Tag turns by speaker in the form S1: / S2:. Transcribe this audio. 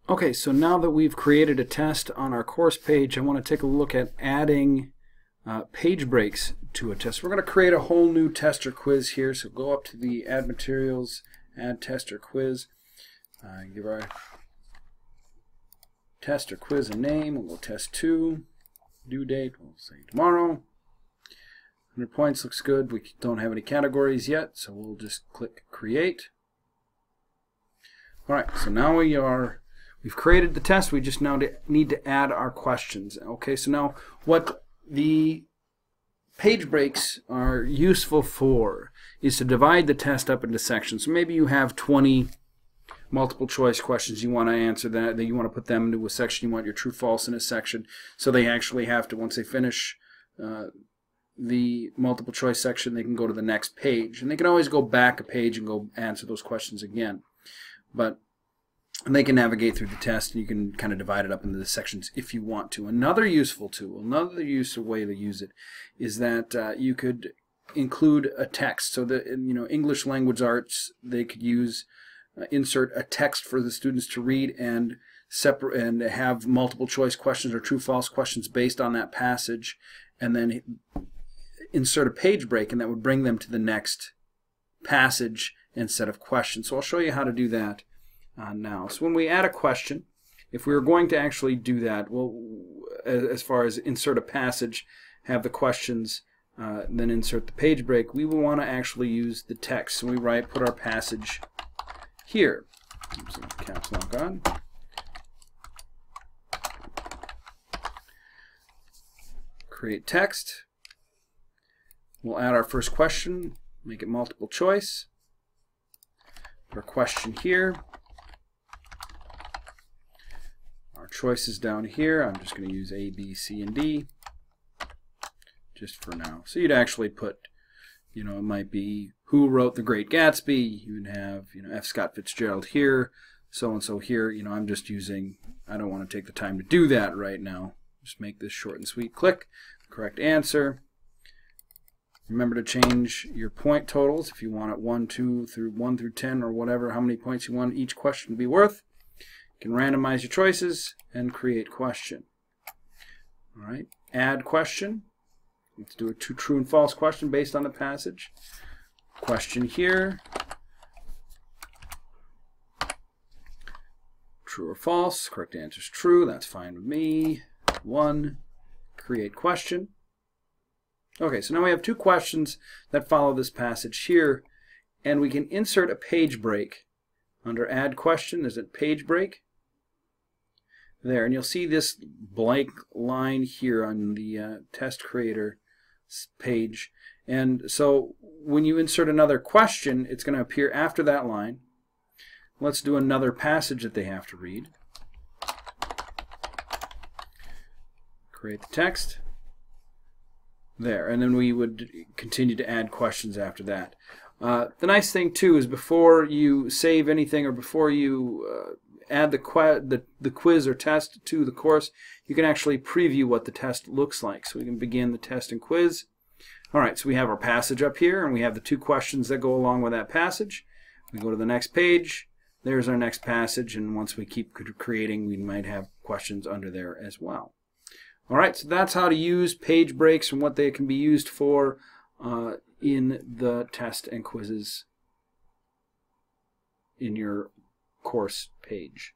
S1: Okay, so now that we've created a test on our course page, I want to take a look at adding page breaks to a test. We're going to create a whole new test or quiz here. So go up to the Add Materials, Add Test or Quiz. Give our test or quiz a name. We'll go Test 2. Due date, we'll say tomorrow. 100 points looks good. We don't have any categories yet, so we'll just click Create. All right, so now we've created the test. We just now need to add our questions. Okay, so now what the page breaks are useful for is to divide the test up into sections. So maybe you have 20 multiple choice questions you want to answer, that you want to put them into a section. You want your true false in a section, so they actually have to, once they finish the multiple choice section, they can go to the next page, and they can always go back a page and go answer those questions again. But they can navigate through the test, and you can kind of divide it up into the sections if you want to. Another useful tool, another useful way to use it, is that you could include a text. So that English language arts, they could use insert a text for the students to read and separate and have multiple choice questions or true false questions based on that passage, and then insert a page break, and that would bring them to the next passage and set of questions. So I'll show you how to do that now. So when we add a question, if we were going to actually do that, well, as far as insert a passage, have the questions, then insert the page break, we will want to actually use the text. So we put our passage here. Caps lock on. Create text. We'll add our first question, make it multiple choice. Put our question here. Our choices down here. I'm just going to use A, B, C, and D just for now. So you'd actually put, it might be who wrote The Great Gatsby. You would have, F. Scott Fitzgerald here, so and so here. I'm just using, I don't want to take the time to do that right now. Just make this short and sweet. Click correct answer. Remember to change your point totals if you want it 1 through 10 or whatever, how many points you want each question to be worth. You can randomize your choices and create question. All right, add question. Let's do a true and false question based on the passage. Question here. True or false? Correct answer is true. That's fine with me. 1. Create question. Okay, so now we have 2 questions that follow this passage here, and we can insert a page break. Under Add Question, there's a page break there, and you'll see this blank line here on the Test Creator page. And so when you insert another question, it's going to appear after that line. Let's do another passage that they have to read. Create the text. There, and then we would continue to add questions after that. The nice thing too is before you save anything or before you add the quiz or test to the course, you can actually preview what the test looks like. So we can begin the test and quiz. All right, so we have our passage up here, and we have the 2 questions that go along with that passage. We go to the next page. There's our next passage, and once we keep creating, we might have questions under there as well. All right, so that's how to use page breaks and what they can be used for in the test and quizzes in your course page.